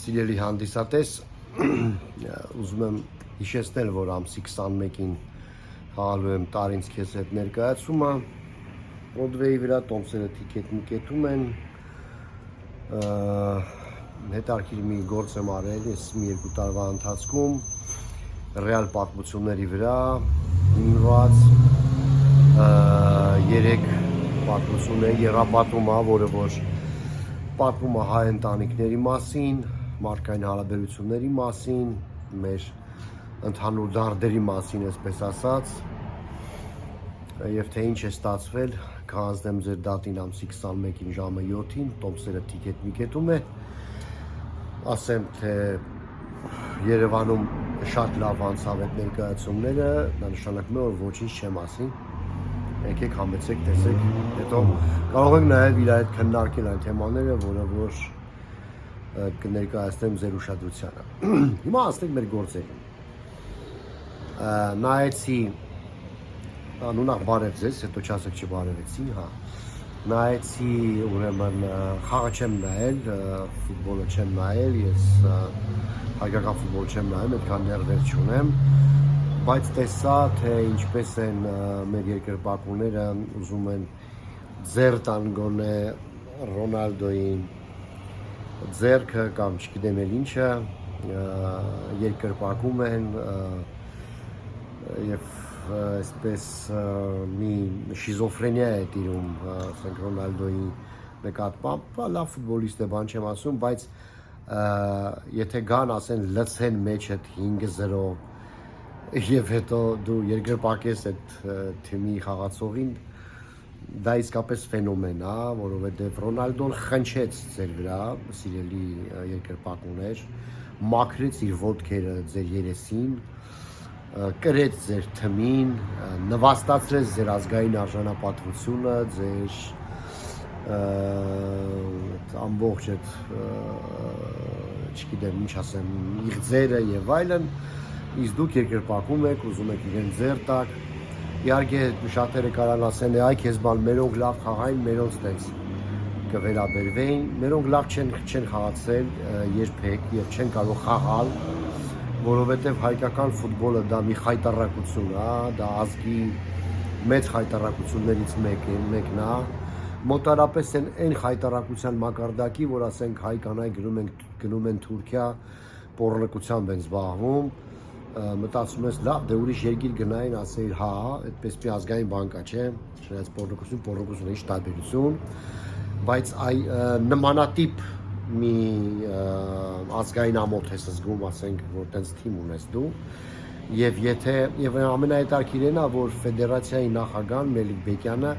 Սիրելի հանդիսատես, ուզում եմ հիշեցնել, որ ամսի 21-ին խաղալու եմ տարինց քեզ հետ ներկայացումը Բրոդվեյի վրա, տոմսերը թիքետ մի կետում են, հետարքիր մի գործ եմ արել, ես մի 2 տարվա ընթացքում, ռեալ պատմությունների վրա, հիմնված 3 պատմություն է, եռապատում է, որը որ պատմում է հայ ընտանիքների մասին, մարդկային հարաբերությունների մասին, մեր ընդհանուր դարդերի մասին, այսպես ասած, եւ թե ինչ է ստացվել, կհանձնեմ ձեր դատին ամսի 21-ին ժամը 7-ին, տոմսերը թիքետ մի կետում է, ասեմ, թե Երևանում շատ լավ անցավ այդ ներկայացումները, դա նշանակում է, որ ոչինչ չեմ ասի, եկեք համեցեք, տեսեք, հետո կարող ենք նաև իր հետ քննարկել այն թեմաները, որը որ կներկայացնեմ ձեր ուշադրությանը։ Հիմա ասենք մեր գործերին։ Նայեցի, նույնක් բարև ձեզ, հետո չասեք չբարևեցի, հա։ Նայեցի, ուրեմն խաղը չեմ նայել, ֆուտբոլը չեմ նայել, ես հայկական ֆուտբոլ չեմ նայում, այդքան ներվեր չունեմ, բայց տեսա, թե ինչպես են մեր երկրպագուները ուզում են ձեռ տան գոնե Ռոնալդոյի ձեռքը կամ չգիտեմ էլ ինչը, երկրպագում են եւ այսպես մի շիզոֆրենիա է տիրում, ասենք Ռոնալդոյի նկատմամբ, լավ ֆուտբոլիստ է, բան չեմ ասում, բայց եթե գան ասեն լցեն մեջդ 5-0 եւ հետո դու երկրպագես այդ թիմի խաղացողին, դա իսկապես ֆենոմեն է, որովհետեւ Ռոնալդոն խնչեց ձեր վրա, սիրելի երկրպագուներ, մաքրեց իր ոտքերը ձեր երեսին, կրեց ձեր թմին, նվաստացրեց ձեր ազգային արժանապատվությունը, ձեր ամբողջ այդ չգիտեմ ինչ ասեմ, իղձերը եւ այլն, իսկ դուք երկրպագում եք, ուզում եք իրեն ձեռ տակ, իհարկե շատերը կարան ասեն, այ քեզ բան մերոնք լավ խաղային, մերոնց տենց կվերաբերվեին, մերոնք լավ չեն խաղացել երբեք եւ չեն կարող խաղալ, որովհետեւ հայկական ֆուտբոլը դա մի խայտառակություն է, դա ազգի մեծ խայտառակություններից մեկն է, մոտարապես այն խայտառակության մակարդակի, որ ասենք հայ կանայք գնում են Թուրքիա, պոռնկությամբ են զբաղվում, մտածում ես լավ, դե ուրիշ երկիր գնային, ասեիր հա, այդպես մի ազգային բան կա, չէ, չնայած պոռնկություն ինչ տարբերություն, բայց նմանատիպ մի ազգային ամոթ ես զգում, ասենք, որ տենց թիմ ունես դու, եւ ամենահետաքրքիրն է, որ ֆեդերացիայի նախագահան Մելիք Բեկյանը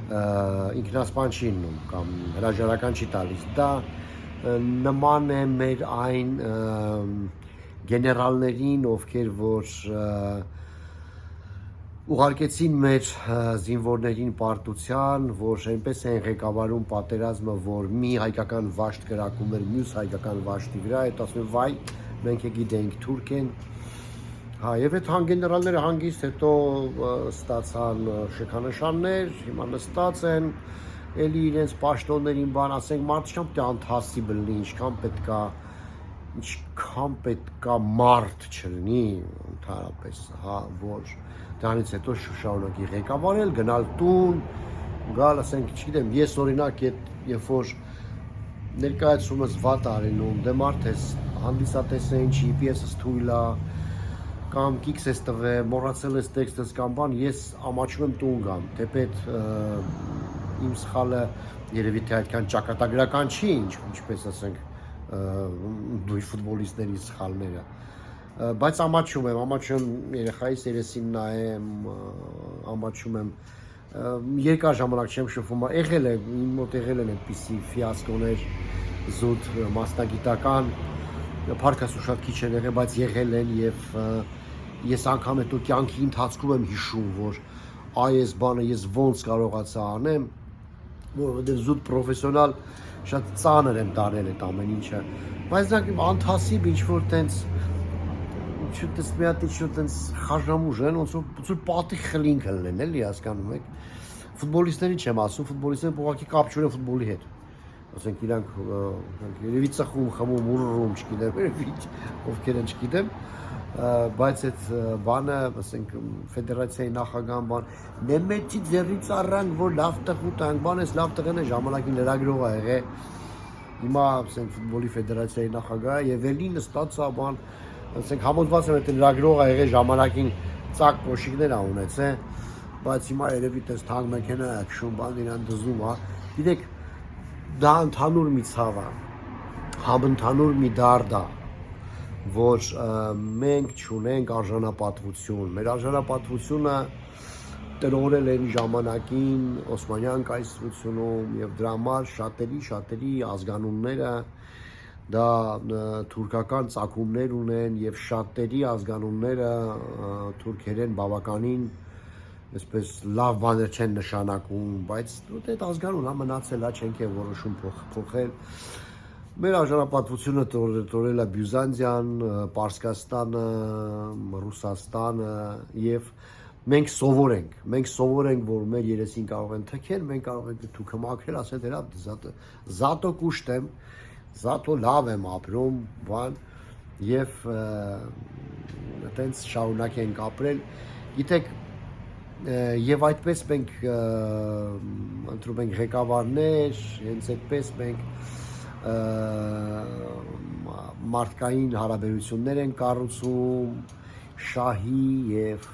ինքնասպան չի լինում կամ հրաժարական չի տալիս, դա նման է մեր այն գեներալներին, ովքեր որ ուղարկեցին մեր զինվորներին պարտության, որ այնպես են ղեկավարում պատերազմը, որ մի հայկական վաշտ կրակում էր մյուս հայկական վաշտի վրա, հետո ասում են վայ, մենք գիտենք թուրք են, հա, եւ այդ գեներալները հանգիստ հետո ստացան շքանշաններ, հիմա նստած են, էլի իրենց պաշտոններին բան ասենք, մարդը չափ անթասի բլնի, ինչքան պետքա մարդ չլինի ընդհանրապես, հա, որ դրանից հետո շարունակի ղեկավարել, գնալ տուն, գալ, ասենք, չգիտեմ, ես օրինակ երբ որ ներկայացումս վատ արենում, դե մարդ ես հանդիսատես է ինչի, պիեսս թույլ է, կամ կիքս ես տվել, մոռացել ես տեքստս կամ բան, ես ամաչում եմ տուն գամ, թեպետ իմ սխալը երևի թե այդքան ճակատագրական չի, ինչպես ասենք դույ ֆուտբոլիստների սխալները, բայց ամաչում եմ երեխայիս երեսին նայեմ, ամաչում եմ, երկար ժամանակ չեմ շփվում, եղել է, իմ մոտ եղել են այդպիսի ֆիասկոներ, զուտ մասնագիտական, փառքասու շատ քիչ են եղել, բայց եղել են եւ ես անգամ հետո կյանքի ընթացքում եմ հիշում, որ այս բանը ես ոնց կարողացա անեմ, որովհետեւ զուտ պրոֆեսիոնալ շատ ծանր եմ տարել այդ ամեն ինչը, բայց դա անթասիբ ինչ-որ տենց չտես մի հատ ինչ-որ տենց խաժամուժ են, ոնց որ պատի խլինք լեն, էլի հասկանում եք, ֆուտբոլիստների չեմ ասում, ֆուտբոլիստները ուղղակի կապ չունեն ֆուտբոլի հետ, ասենք իրանք երևի ծխում, խմում, ուռում, չգիտեմ, երևի ովքեր են չգիտեմ, բայց այդ բանը, ասենք ֆեդերացիայի նախագահան բան, նեմեցի ձեռից առանք, որ լավ տեղ ուտանք, բան էս լավ տղեն է ժամանակին լրագրող ա եղել, հիմա ասենք ֆուտբոլի ֆեդերացիայի նախագահ եւ էլի նստածա բան, ասենք համոզված եմ այդ լրագրող ա եղել ժամանակին ծակ փոշիկներ ա ունեցել, բայց հիմա երևի տես թանկ մեքենա ա քշում, բան իրան դզում ա, գիտեք դա ընդհանուր մի ցավ է, համընդհանուր մի դարդ է, որ մենք չունենք արժանապատվություն, մեր արժանապատվությունը տրորել են ժամանակին Օսմանյան կայսրությունում եւ դրա համար շատերի ազգանունները դա թուրքական ծագումներ ունեն եւ շատերի ազգանունները թուրքերեն բավականին այսպես լավ բաներ չեն նշանակում, բայց այդ ազգանունը մնացել է, չենք է որոշում փոխել։ Մեր արժանապատվությունը տորել է Բյուզանդիան, Պարսկաստանը, Ռուսաստանը եւ մենք սովոր ենք, որ մեր երեսին կարող են թքել, մենք կարող ենք թուքը մաքրել, ասել դրա զատո կուշտ եմ, զատո լավ եմ ապրում, բան եւ այտենց շարունակ ենք ապրել։ Գիտեք, եւ այդպես մենք ընտրում ենք ղեկավարներ, հենց այդպես մենք մարդկային հարաբերություններ են կառուցում շահի եւ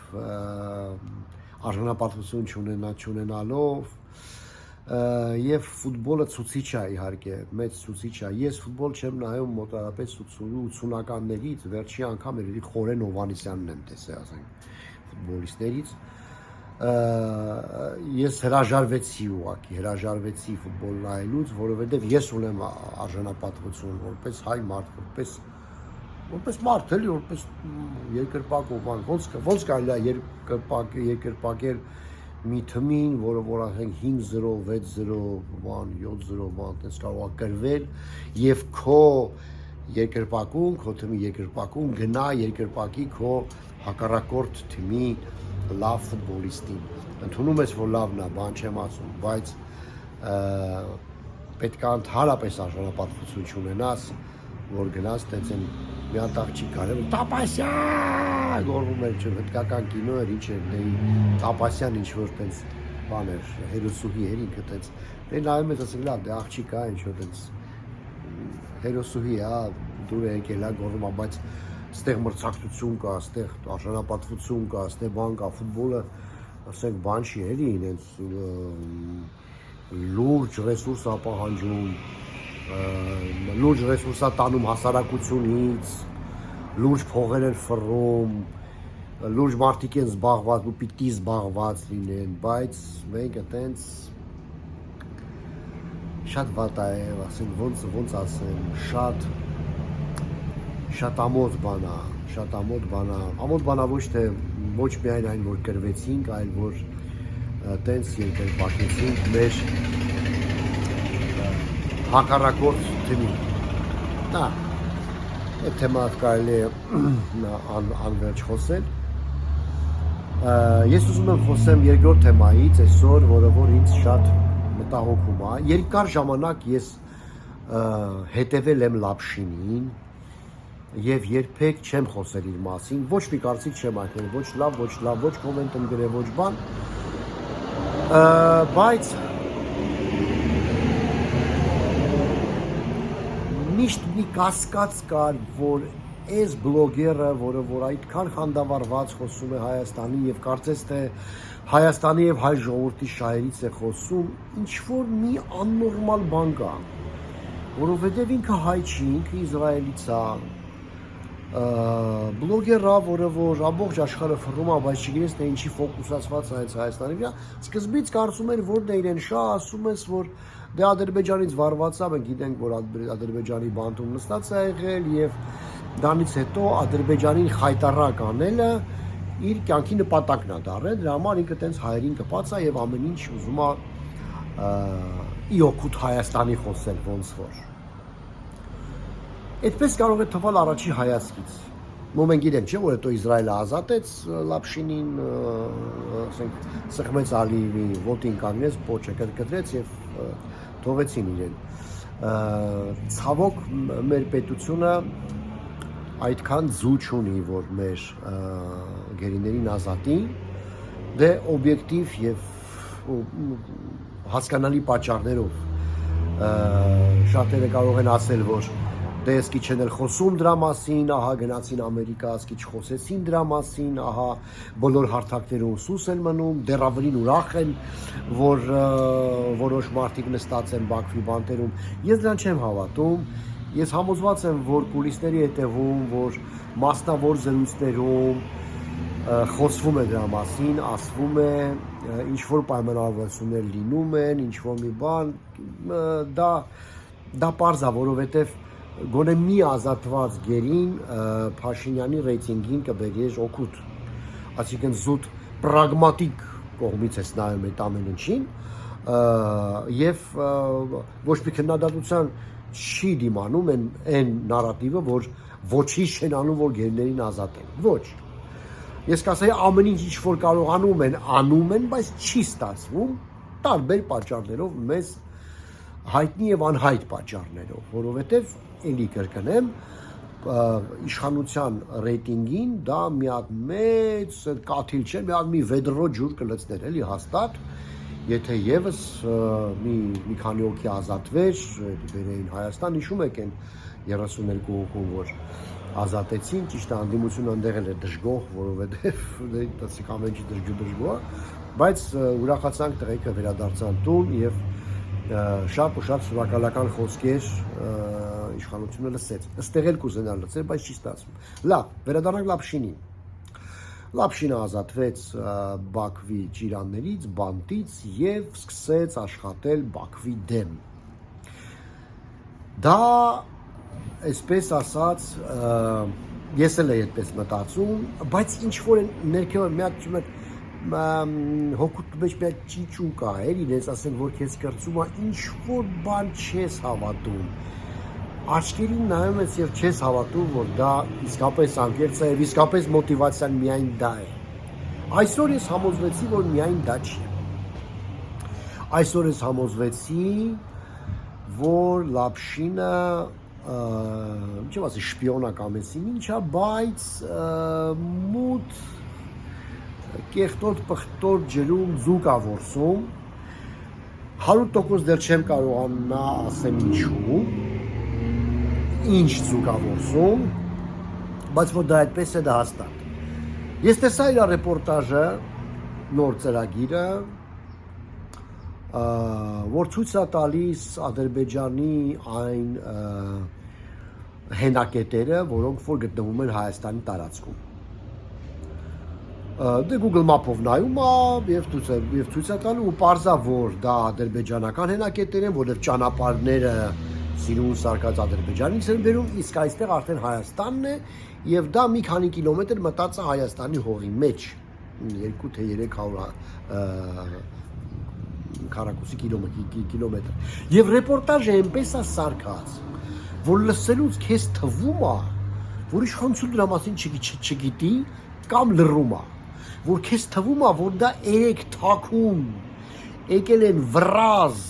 արժանապատվություն չունենալով եւ ֆուտբոլը ցուցիչ է իհարկե, մեծ ցուցիչ է։ Ես ֆուտբոլ չեմ նայում մոտավորապես 80-ականներից, վերջի անգամ երևի Խորեն Հովհաննիսյանն եմ տեսել, ասենք, ֆուտբոլիստներից։ Ես հրաժարվեցի ֆուտբոլ նայելուց, որովհետև ես ունեմ արժանապատվություն, որպես հայ մարդ, որպես մարդ էլի, որպես երկրպագ բան, ոնց կարելի է երկրպագել մի թմին, որը որ ասենք 5-0, 6-0, բան, 7-0, բան, տես կարող է կրվել եւ քո երկրպագուն, քո թմի երկրպագուն գնա երկրպագի քո հակառակորդ թիմի լավ ֆուտբոլիստին, ընդունում ես, որ լավն է, բան չեմ ասում, բայց պետք է ընդհանրապես արժանապատվություն չունենաս, որ գնաս, տենց են մի հատ աղջիկ կարել, Տապասյան, գորվում էր, հնդկական կինո էր, ինչ էր, Տապասյան ինչ-որ տենց բան էր, հերոսուհի էր, ինքը տենց, դե նայում ես, ասենք, լավ, դե աղջիկ է, ինչ-որ տենց հերոսուհի է, դուր է եկել է, գորվում է, բայց ստեղ մրցակցություն կա, ստեղ արժանապատվություն կա, ստեղ բան կա, ֆուտբոլը, ասենք, բան չի էլի, ինձ լուրջ ռեսուրս է պահանջում, լուրջ ռեսուրս է տանում հասարակությունից, լուրջ փողեր են ֆռում, լուրջ մարդիկ են զբաղված ու պիտի զբաղված լինեն, բայց մենք այտենց շատ վատ է, ասենք, ոնց ասեմ, շատ ամոթ բան է, ամոթ բան է ոչ միայն այն, որ կրվեցինք, այլ որ տենց երկրպագեցինք մեր հակառակորդ թիմին։ Դա, այդ թեմայով կարելի է անվերջ խոսել։ Ես ուզում եմ խոսեմ երկրորդ թեմայից այսօր, որը որ ինձ շատ մտահոգում է։ Երկար ժամանակ ես հետևել եմ Լապշինին եւ երբեք չեմ խոսել իր մասին, ոչ մի կարծիք չեմ հայտնել, ոչ լավ, ոչ կոմենտ եմ գրել, ոչ բան, բայց միշտ մի կասկած կար, որ այս բլոգերը, որը որ այդքան խանդավառված խոսում է Հայաստանի եւ կարծես թե Հայաստանի եւ հայ ժողովրդի շահերից է խոսում, ինչ որ մի աննորմալ բան կա, որովհետեւ ինքը հայ չի, ինքը իսրայելից է, բլոգերա, որը որ ամբողջ աշխարհը ֆռում է, բայց չգիտես թե ինչի ֆոկուսացված է Հայաստանի վրա, սկզբից կարծում էր, որ դա իրեն շահ, ասում ես, որ դե Ադրբեջանից վարված է, մենք գիտենք, որ Ադրբեջանի բանտում նստած է եղել եւ դրանից հետո Ադրբեջանին խայտարակ անելը իր կյանքի նպատակն է դառել, դրա համար ինքը տենց հայերին կպած է եւ ամեն ինչ ուզում է ի օգուտ Հայաստանի խոսել ոնց որ։ Այդպես կարող է թվալ առաջի հայացքից։ Մենք գիտենք, չէ՞, որ հետո Իսրայելը ազատեց Լապշինին, ասենք, սխմեց Ալիևի ոտին կանգնեց, պոչը կտրեց եւ թողեցին իրեն։ ցավոք մեր պետությունը այդքան զու չունի, որ մեր գերիներին ազատի, դե օբյեկտիվ եւ հասկանալի պատճառներով շատերը կարող են ասել, որ դե էսքի չեն էլ խոսում դրա մասին, ահա գնացին Ամերիկա, ասկի չխոսեցին դրա մասին, ահա բոլոր հարթակներում սուս են մնում, դեռավելին ուրախ են, որ որոշ մարդիկ նստած են Բաքվի բանտերում։ Ես դրան չեմ հավատում։ Ես համոզված եմ, որ կուլիսների հետևում, որ մասնավոր զրույցներում խոսվում է դրա մասին, ասվում է, ինչ որ պայմանավորվածություններ լինում են, ինչ որ մի բան, դա պարզ է, որովհետև գոնե մի ազատված գերին Փաշինյանի ռեյտինգին կբերի օգուտ, այսինքն զուտ պրագմատիկ կողմից ես նայում այդ ամեն ինչին եւ ոչ մի քննադատության չի դիմանում այն նարատիվը, որ ոչինչ չեն անում, որ գերիներին ազատեն, ոչ։ Ես կասեի ամեն ինչ որ կարողանում են, բայց չի ստացվում տարբեր պատճառներով, մեզ հայտնի եւ անհայտ պատճառներով, որովհետեւ էլի կրկնեմ, իշխանության ռեյտինգին դա մի հատ մեծ կաթիլ չէ, մի հատ մի վեդրո ջուր կլցներ, էլի հաստատ, եթե եւս մի քանի օքի ազատվեր, բերեին Հայաստան, հիշում եք այն 32 հոգուն, որ ազատեցին, ճիշտ է, անդիմությունը ընդեղ էր դժգոհ, որովհետև դասիկ ամեն ինչ դժգոհ, բայց ուրախացանք, տղեկը վերադարձան տուն եւ շատ ու շատ սուրակալական խոսքեր իշխանությունը լսեց։ Ըստեղ էլ կուզենար լսել, բայց չի ստացվում։ Լավ, վերադառնանք Լապշինին։ Լապշինը ազատվեց Բաքվի ճիրաններից, բանտից եւ սկսեց աշխատել Բաքվի դեմ։ Դա այսպես ասած, ես էլ եմ այդպես մտածում, բայց ինչ որ ներքևը մի հատ հոգուտ մեջ մի հատ ճիճու կա, իրենց ասեն, որ քեզ կրծում է, ինչ որ բան չես հավատում։ Աչքերին նայում ես եւ չես հավատում, որ դա իսկապես անկեղծ է եւ իսկապես մոտիվացիան միայն դա է։ Այսօր ես համոզվեցի, որ միայն դա չի։ Այսօր ես համոզվեցի, որ Լապշինը չեմ ասի շպիոնական մեսին ինչա, բայց մութ կեղտոտ պղտոտ ջրում ձուկ ա որսում 100% դեռ չեմ կարողանա ասեմ ինչու ինչ ձուկ ա որսում, բայց որ դա այդպես է, դա հաստատ։ Ես տեսա իր ռեպորտաժը, նոր ծրագիրը, որ ցույց է տալիս Ադրբեջանի այն հենակետերը, որոնք որ գտնվում են Հայաստանի տարածքում։ Դե Google Map-ով նայում է եւ ցույց է տալու ու պարզա, որ դա ադրբեջանական հենակետեր են, որովհետեւ ճանապարհները Սիրուն սարկած Ադրբեջանից են բերում, իսկ այստեղ արդեն Հայաստանն է եւ դա մի քանի կիլոմետր մտած է Հայաստանի հողի մեջ, 2 թե 300 քառակուսի կիլոմետր։ Եվ ռեպորտաժը այնպես է սարքած, որ լսելուց քեզ թվում է, որ իշխանությունը դրա մասին չգիտի կամ լռում է, որ քեզ թվում է, որ դա երեք թաքուն եկել են վրազ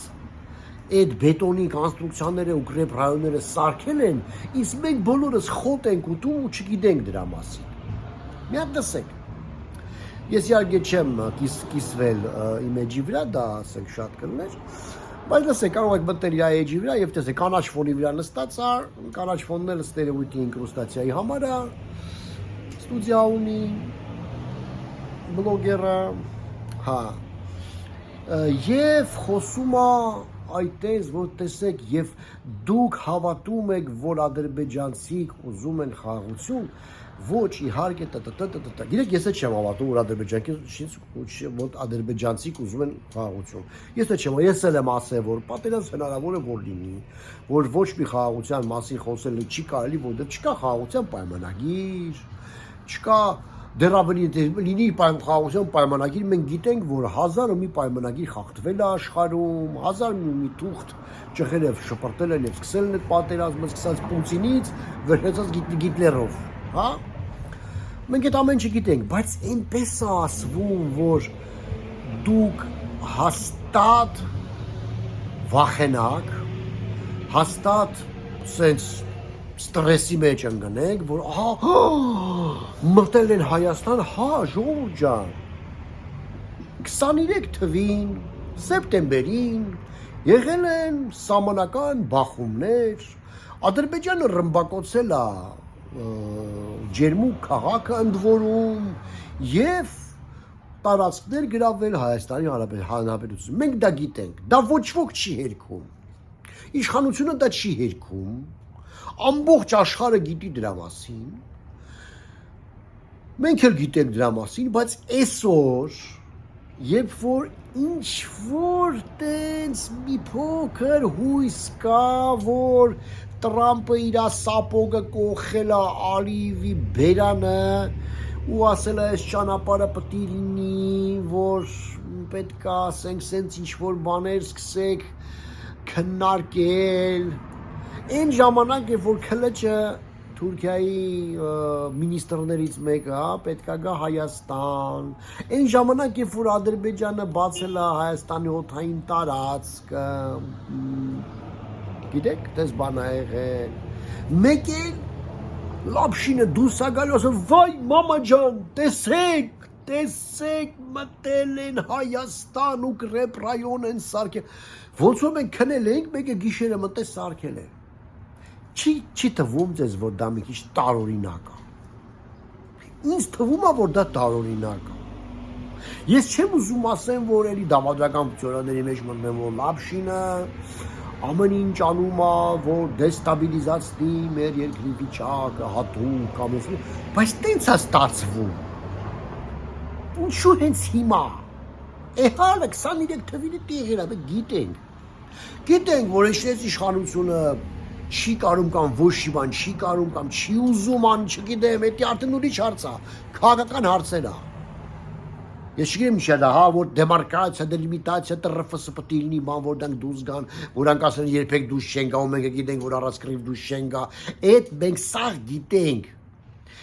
այդ բետոնի կոնստրուկցիաները ու գրեփ ռայոնները սարքել են, իսկ մենք բոլորս խոտ ենք ուտում ու չգիտենք դրա մասին։ Մի հատ լսեք։ Ես իհարկե չեմ կիսվել իմեջի վրա, դա ասենք շատ կլներ, բայց լսեք, կարող եք մտնել իր էջի վրա եւ տեսեք կանաչ ֆոնի վրա նստած է, կանաչ ֆոնն էլ ստերեոյդի ինկրուստացիայի համար է, ստուդիա ունի, բլոգերը, հա, եւ խոսում է այդպես, որ տեսեք, եւ դուք հավատում եք, որ ադրբեջանցիք ուզում են խաղաղություն, ոչ, իհարկե, գիտեք, ես չեմ հավատում, որ ադրբեջանցիք ուզում են խաղաղություն։ Ես չեմ, ես էլ եմ ասել, որ պատերազմ հնարավոր է որ լինի, որ ոչ մի խաղաղության մասին խոսելը չի կարելի, որովհետև չկա խաղաղության պայմանագիր, չկա դեռ ավելի լինի խաղաղության պայմանագիր, մենք գիտենք, որ 1000 ու մի պայմանագիր խախտվել է աշխարհում, 1000 մի թուղթ ճղել եւ շպրտել են եւ սկսել են այդ պատերազմը, սկսած Պուտինից, վերջացած Գիտլերով, հա։ Մենք այդ ամեն ինչը գիտենք, բայց այնպես է ասվում, որ դուք հաստատ վախենաք, հաստատ սենց ստրեսի մեջ ընկնենք, որ ահա մտել են Հայաստան, հա, ժողովուրդ ջան։ 23 թվին, սեպտեմբերին եղել են սահմանական բախումներ, Ադրբեջանը ռմբակոծել է ջերմուկ քաղաքը ընդ որում եւ տարածքներ գրավել Հայաստանի Հանրապետությունում։ Մենք դա գիտենք, դա ոչ ոք չի հերքում։ Իշխանությունը դա չի հերքում։ Ամբողջ աշխարհը գիտի դրա մասին։ Մենք էլ գիտենք դրա մասին, բայց այսօր երբ որ ինչ որ տենց մի փոքր հույս կա, որ Տրամպը իր սապոգը կողել է Ալիևի բերանը ու ասել է այս ճանապարհը պետք է լինի, որ պետք է ասենք սենց ինչ որ բաներ սկսեք քննարկել։ Այն ժամանակ երբ որ քլեչը Թուրքիայի մինիստրներից մեկը, պետք է գա Հայաստան։ Այն ժամանակ երբ որ Ադրբեջանը բացել է Հայաստանի օդային տարածքը, գիտեք, դες բան ա եղել։ Մեկ էլ լապշինը դուրս ա գալու, ասում վայ մամա ջան, տեսեք մտել են Հայաստան ու կրեպ ռայոն են սարքել։ Ոնց որ մենք քնել ենք, մեկը գիշերը մտել սարքել է։ Չի թվում ձեզ, որ դա մի քիչ տարօրինակ է։ Ինձ թվում է, որ դա տարօրինակ է։ Ես չեմ ուզում ասեմ, որ էլի դավադրական ծորաների մեջ մտնեմ, որ լապշինը ամեն ինչ անում է, որ դեստաբիլիզացնի մեր երկրի վիճակը, հատուկ կամ ես, բայց տենց է ստացվում։ Ինչու հենց հիմա։ Էհալը 23 թվին տեղել է, գիտենք, որ այս իշխանությունը չի կարում կամ ոչ մի բան չի կարում կամ չի ուզում ան, չգիտեմ, դա արդեն ուրիշ հարց է, քաղաքական հարցեր է։ Ես չգիտեմ ինչ է դա, հա, որ դեմարկացիա, դելիմիտացիա, ՏՌՖ պետք է լինի, բան, որ դրանք դուրս գան, որանք ասեն երբեք դուրս չեն գա, ու մենք գիտենք, որ առանց դուրս չեն գա։ Այդ մենք սաղ գիտենք։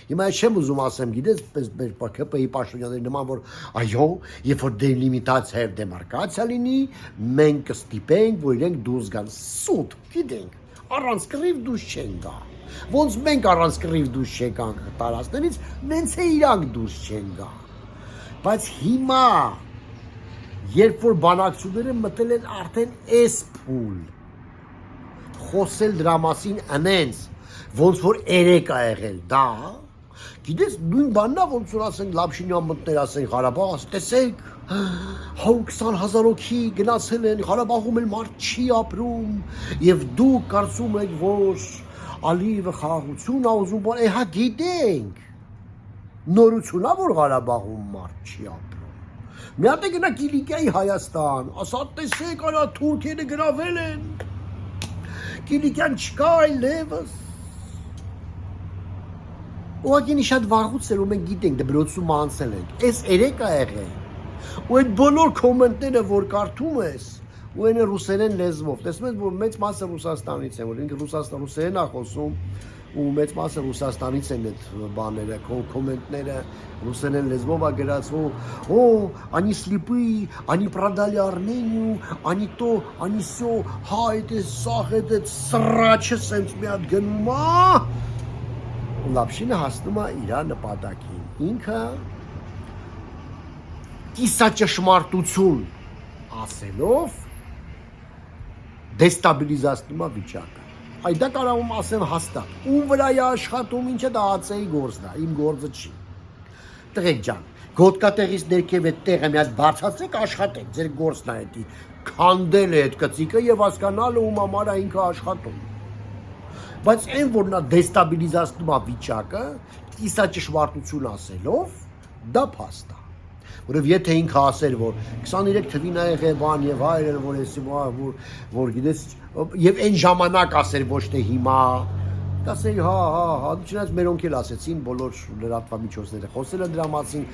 Հիմա ես չեմ ուզում ասեմ, գիտես, մեր ԿՊ-ի պաշտոնյաների նման, որ այո, երբ որ դելիմիտացիա եւ դեմարկացիա լինի, մենք կստիպենք, որ իրենք դուրս գան։ Սուտ, գիտենք, առանց կռիվ դուրս չեն գա։ Ոնց մենք առանց կռիվ դուրս չեկանք տարածքներից, նենց է իրանք դուրս չեն գա։ Բայց հիմա, երբ որ բանակցությունները մտել են արդեն էս փուլ, խոսել դրա մասին անենց, ոնց որ երեք ա եղել դա, գիտես, նույն բանն է, ոնց որ ասենք Լապշինյան մտներ, ասենք Ղարաբաղ, տեսեք, 120,000 հոգի գնացել են, Ղարաբաղում էլ մարդ չի ապրում, եւ դուք կարծում եք, որ Ալիևը խաղաղություն ա ուզում, բան, հա գիտենք, նորություն ա, որ Ղարաբաղում մարդ չի ապրում։ Մի հատ է գնա Կիլիկիայի Հայաստան, ասա տեսեք, արա թուրքերը գրավել են, Կիլիկյան չկա այլևս։ Ուղղակի շատ վաղուց էր ու մենք գիտենք դպրոցում անցել ենք։ Այս երեք ա եղել։ Ու այդ բոլոր կոմենտները, որ կարդում ես, ու այն ռուսերեն լեզվով, տեսնում ես, որ մեծ մասը Ռուսաստանից են, որ ինքը ռուսերեն ա խոսում, ու մեծ մասը Ռուսաստանից են այդ բաները, կոմենտները ռուսերեն լեզվով ա գրած, они слепые, они продали Армению, они то, они сё, հա, это սաղ, это սրաչը սենց մի հատ գնում ա։ Լապշինը հասնում է իր նպատակին, ինքը կիսաճշմարտություն ասելով դեստաբիլիզացնում է վիճակը։ Այդ դա կարող եմ ասեմ հաստատ, ում վրա է աշխատում, ինչը դա ԱՑ-ի գործն է, իմ գործը չի։ Տղեկ ջան, գոտկատեղից ներքև այդ տեղը մի հատ բարձրացեք, աշխատեք, ձեր գործն է դա, քանդել է այդ կծիկը եւ հասկանալը ում համար է ինքը աշխատում։ Բայց այն որ նա դեստաբիլիզացնում է վիճակը, կիսաճշմարտություն ասելով, դա փաստ է։ Որովհետև եթե ինքը ասեր, որ 23 թվին ա եղել բան եւ այլն, որ էսի որ գիտես, եւ այն ժամանակ ասեր ոչ թե հիմա, ասեի հա, չնայած մերոնք էլ ասեցին բոլոր լրատվամիջոցները, խոսել են դրա մասին,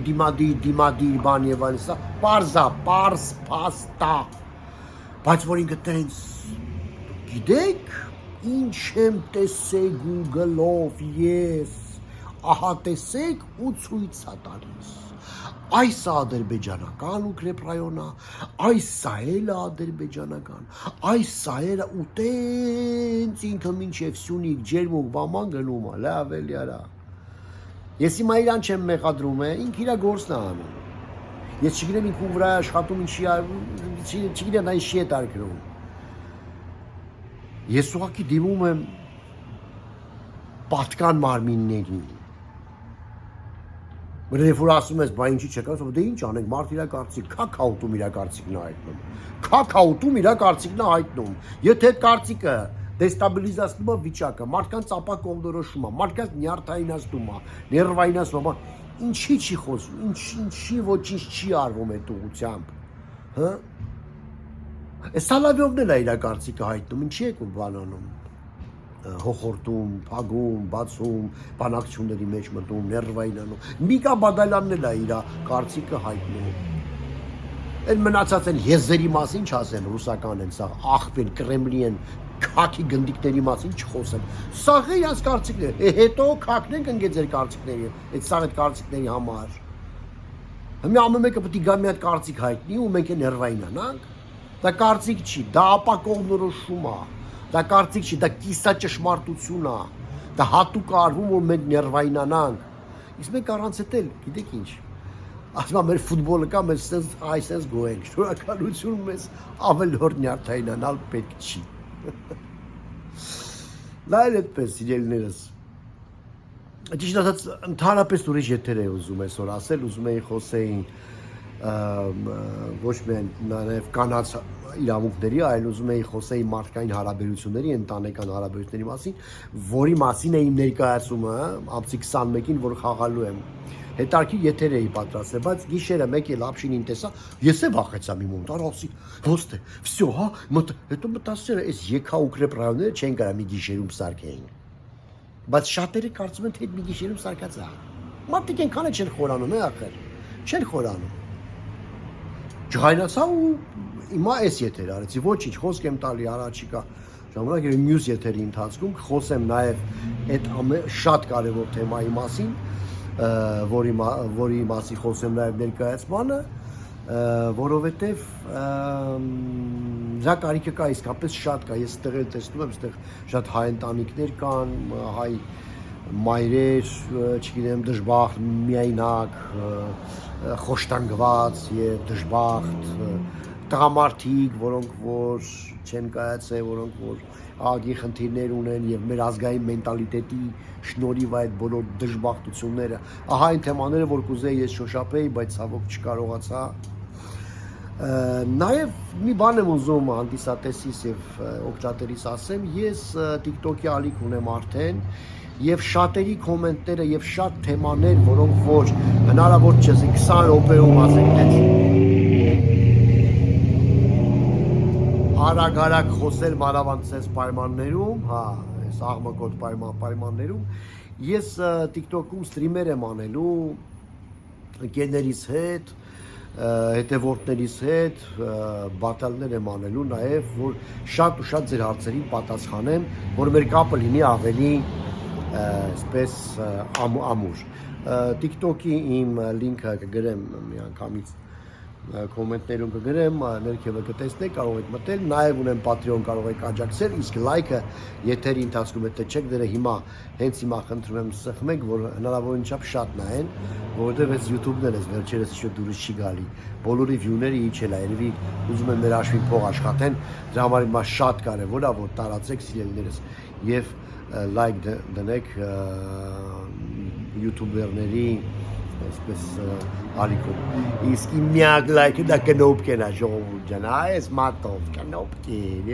դիմադիր բան եւ այլն, սա պարզա, պարզ փաստա։ Բայց որ ինքը տենց գիտեք, ինչ եմ տեսել Google-ով ես, ահա տեսեք ու ցույց ա տալիս։ Այս է ադրբեջանական Ուկրեփ ռայոնը, այս սա էլ է ադրբեջանական, այս սա էլ ու տենց ինքը մինչև Սյունիք ջերմուկ բաման գնում է, լավ էլի արա։ Ես հիմա իրան չեմ մեղադրում, ինքը իր գործն է անում։ Ես չգիտեմ ինքը ում վրա աշխատում չգիտեմ նա ինչի է տարկրում։ Ես ուղղակի դիմում եմ պատկան մարմիններին։ Որովհետև որ ասում ես, բա ինչի չեք ասում, դե ինչ անենք, մարդ իր կարծիք, քաքաուտում իր կարծիքն է հայտնում։ Քաքաուտում իր կարծիքն է հայտնում։ Եթե այդ կարծիքը դեստաբիլիզացնում է վիճակը, մարդկանց ապակողնորոշում է, մարդկանց նյարդայնացնում է, ներվայնացնում է, ինչի չի խոսում, ինչի ոչինչ չի արվում այդ ուղղությամբ, հա։ Այս Սալավյովն էլ է իր կարծիքը հայտնում, ինչի եք ու բանանում։ Հոխորտում, փագում, բացում, բանակցությունների մեջ մտնում, ներվայնանում։ Միկա Բադալյանն էլ է իր կարծիքը հայտնում։ Այն մնացած են եզերի մասին չասեն, ռուսական են, սա աղբեն, կրեմլի են, քաքի գնդիկների մասին չխոսեն։ Սա իրանց կարծիքներ է, հետո քաքնենք ընկե ձեր կարծիքների, այդ սա այդ կարծիքների համար։ Հիմա ամեն մեկը պետք է գա մի հատ կարծիք հայտնի ու մենք է ներվայնանանք։ Դա կարծիք չի, դա ապակողնորոշում է։ Դա կարծիք չի, դա կիսաճշմարտություն է, դա հատուկ արվում, որ մենք ներվայնանանք, իսկ մենք առանց էդ էլ, գիտեք ինչ, ասում մեր ֆուտբոլը կա, մեր այսպես գոհենք, շնորհակալություն մեզ ավելորդ նյարդայնանալ պետք չի։ Դա էլ այդպես, սիրելիներս, ճիշտ ասած, ընդհանրապես ուրիշ եթեր է ուզում այսօր ասել, ուզում էի խոսեին ոչ միայն նաև կանանց իրավունքների, այլ ուզում էի խոսեի մարդկային հարաբերությունների, ընտանեկան հարաբերությունների մասին, որի մասին է իմ ներկայացումը ամսի 21-ին, որ խաղալու եմ։ Հետարքի եթեր էի պատրաստել, բայց գիշերը մեկ էլ ապշինին տեսա, ես է վախեցա մի մոտ, արասի, ոստե, վсё, հա, հետո մտածել այս եկա Ուկրեփ ռայոնները չեն կարա մի գիշերում սարքեին։ Բայց շատերը կարծում են, թե այդ մի գիշերում սարքած է։ Մարդիկ այնքան է չեն խորանում, ախր, չեն խորանում։ Ջհայնացա ու հիմա էս եթեր արեցի, ոչինչ, խոսք եմ տալի առաջիկա ժամանակ եւ մյուս եթերի ընթացքում խոսեմ նաեւ այդ շատ կարեւոր թեմայի մասին, որի մասին խոսեմ նաեւ ներկայացմանը, որովհետեւ դա կարիքը կա իսկապես շատ կա, ես այդտեղ էլ տեսնում եմ, այդտեղ շատ հայ ընտանիքներ կան, հայ մայրեր, չգիտեմ, դժբախտ, միայնակ, խոշտանգված եւ դժբախտ տղամարդիկ, որոնք որ չեն կայացել, որոնք որ ագի խնդիրներ ունեն եւ մեր ազգային մենտալիտետի շնորհիվ այդ բոլոր դժբախտությունները, ահա այն թեմաները, որ կուզեի ես շոշափեի, բայց ցավոք չկարողացա։ Նաեւ մի բան եմ ուզում հանդիսատեսիս եւ օգտատերիս ասեմ, ես TikTok-ի ալիք ունեմ արդեն եւ շատերի կոմենտները եւ շատ թեմաներ, որոնք որ հնարավոր չէ 20 րոպեում ասենք արագ խոսել մանավանդ պայմաններում, հա, այս աղմկոտ պայմաններում, ես TikTok-ում սթրիմեր եմ անելու ընկերներիս հետ, հետևորդներիս հետ, բատալներ եմ անելու նաև, որ շատ ու շատ ձեր հարցերին պատասխանեմ, որ մեր կապը լինի ավելի այսպես ամուր։ TikTok-ի իմ լինքը կգրեմ մի անգամից կոմենտներում կգրեմ, ներքևը կտեսնեք, կարող եք մտել, նաև ունեմ Patreon, կարող եք աջակցել, իսկ լայքը եթերի ընթացքում եթե չեք դրել հիմա, հենց հիմա խնդրում եմ սխմեք, որ հնարավորին չափ շատ նայեն, որովհետև այս YouTube-ն էլ վերջերս ինչ դուրս չի գալի, բոլորի view-ները իջել է, երևի ուզում են մեր հաշվին փող աշխատեն, դրա համար հիմա շատ կարևոր է, որ տարածեք սիրելիներս եւ լայք դնեք յութուբերների այսպես ալիքում իսկ իմ միակ լայքը դա կնոպկեն է ժողովուրդ ջան, այս մատով կնոպկեն